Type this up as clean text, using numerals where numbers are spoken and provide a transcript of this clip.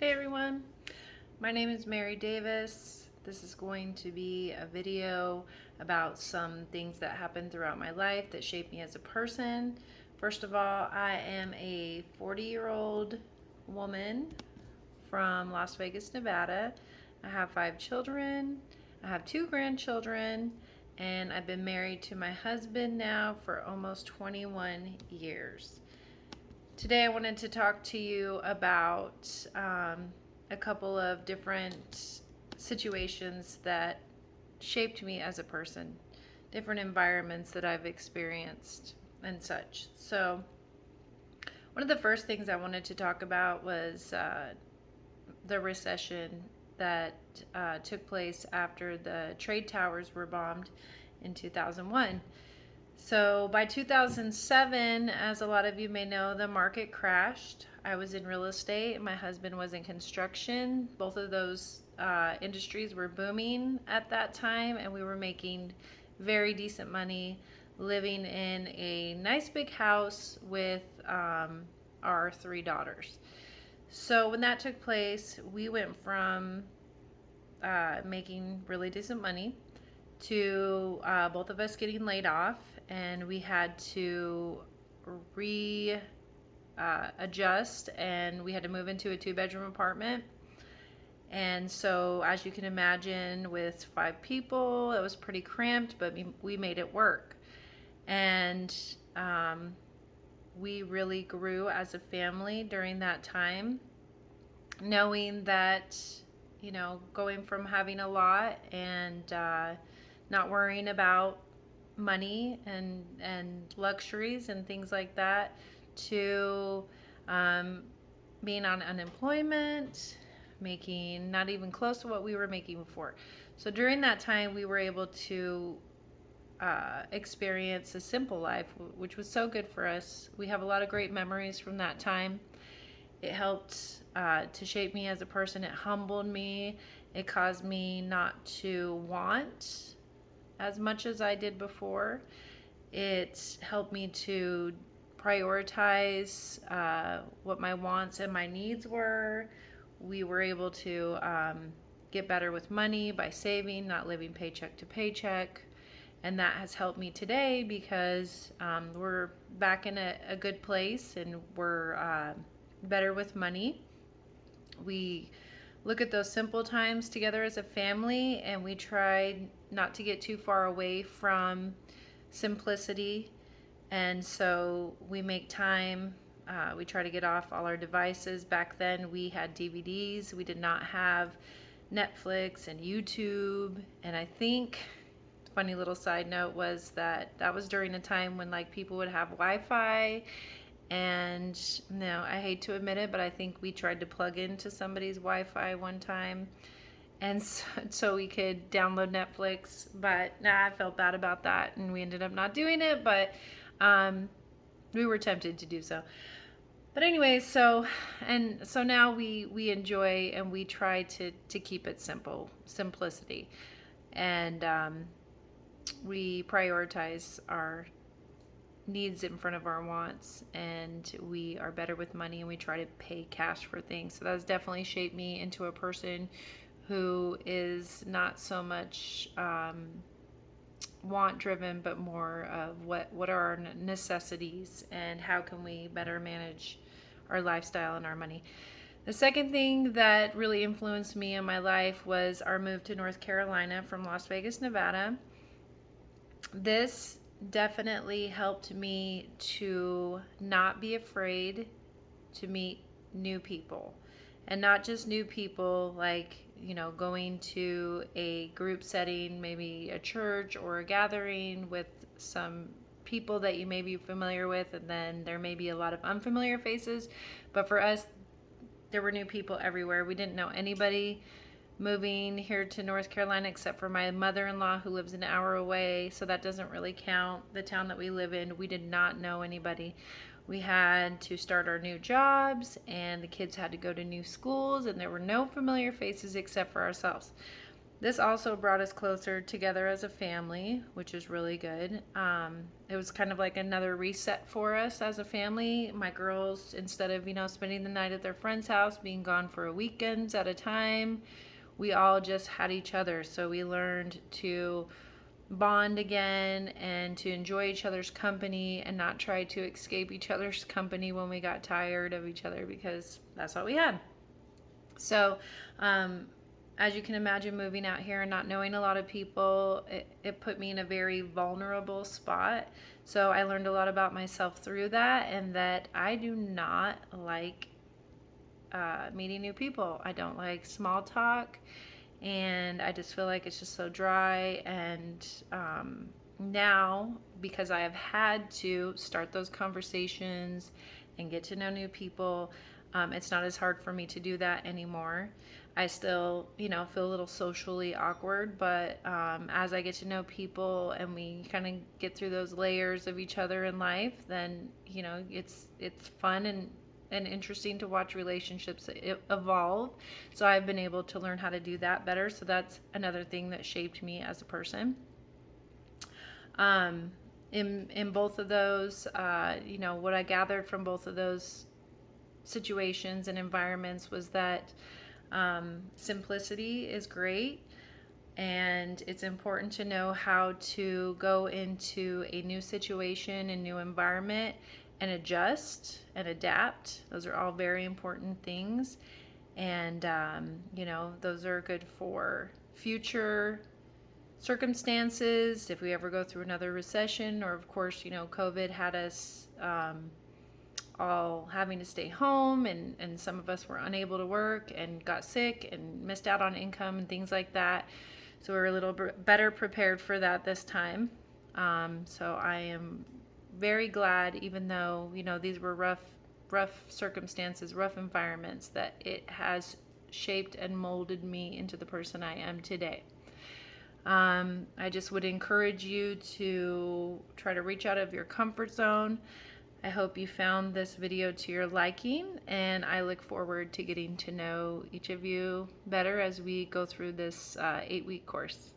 Hey everyone, my name is Mary Davis. This is going to be a video about some things that happened throughout my life that shaped me as a person. First of all, I am a 40-year-old woman from Las Vegas, Nevada. I have 5 children. I have 2 grandchildren, and I've been married to my husband now for almost 21 years. Today I wanted to talk to you about a couple of different situations that shaped me as a person, different environments that I've experienced and such. So one of the first things I wanted to talk about was the recession that took place after the trade towers were bombed in 2001. So by 2007, as a lot of you may know, the market crashed. I was in real estate. My husband was in construction. Both of those industries were booming at that time, and we were making very decent money living in a nice big house with our 3 daughters. So when that took place, we went from making really decent money to both of us getting laid off, and we had to adjust, and we had to move into a 2-bedroom apartment. And so, as you can imagine, with 5 people, it was pretty cramped, but we made it work. And we really grew as a family during that time, knowing that, going from having a lot and not worrying about money and luxuries and things like that, to being on unemployment, making not even close to what we were making before. So during that time, we were able to experience a simple life, which was so good for us. We have a lot of great memories from that time. It helped to shape me as a person. It humbled me. It caused me not to want as much as I did before. It helped me to prioritize what my wants and my needs were. We were able to get better with money by saving, not living paycheck to paycheck. And that has helped me today because we're back in a good place, and we're better with money. We look at those simple times together as a family, and we try not to get too far away from simplicity. And so we make time. We try to get off all our devices. Back then we had DVDs. We did not have Netflix and YouTube. And I think, funny little side note, was that was during a time when like people would have Wi-Fi. And no, I hate to admit it, but I think we tried to plug into somebody's Wi-Fi one time, and so we could download Netflix. But I felt bad about that, and we ended up not doing it. But we were tempted to do so. But anyway, so now we enjoy, and we try to keep it simple, simplicity, and we prioritize our needs in front of our wants, and we are better with money, and we try to pay cash for things. So that's definitely shaped me into a person who is not so much want driven, but more of what are our necessities and how can we better manage our lifestyle and our money. The second thing that really influenced me in my life was our move to North Carolina from Las Vegas, Nevada. This definitely helped me to not be afraid to meet new people, and not just new people like, going to a group setting, maybe a church or a gathering with some people that you may be familiar with, and then there may be a lot of unfamiliar faces. But for us, there were new people everywhere. We didn't know anybody moving here to North Carolina except for my mother-in-law, who lives an hour away, so that doesn't really count. The town that we live in, we did not know anybody. We had to start our new jobs, and the kids had to go to new schools, and there were no familiar faces except for ourselves. This also brought us closer together as a family, which is really good. It was kind of like another reset for us as a family. My girls, instead of, spending the night at their friend's house, being gone for a weekends at a time, we all just had each other. So we learned to bond again and to enjoy each other's company and not try to escape each other's company when we got tired of each other, because that's what we had. So, as you can imagine, moving out here and not knowing a lot of people, it put me in a very vulnerable spot. So I learned a lot about myself through that, and that I do not like meeting new people. I don't like small talk, and I just feel like it's just so dry. And now, because I have had to start those conversations and get to know new people, it's not as hard for me to do that anymore. I still, feel a little socially awkward, but as I get to know people and we kind of get through those layers of each other in life, then it's fun and interesting to watch relationships evolve. So I've been able to learn how to do that better. So that's another thing that shaped me as a person. In both of those, what I gathered from both of those situations and environments was that simplicity is great, and it's important to know how to go into a new situation, a new environment, and adjust and adapt. Those are all very important things, and those are good for future circumstances if we ever go through another recession, or of course, COVID had us all having to stay home, and some of us were unable to work and got sick and missed out on income and things like that. So we're a little better prepared for that this time. So I am very glad, even though, these were rough circumstances, rough environments, that it has shaped and molded me into the person I am today. I just would encourage you to try to reach out of your comfort zone. I hope you found this video to your liking, and I look forward to getting to know each of you better as we go through this 8-week course.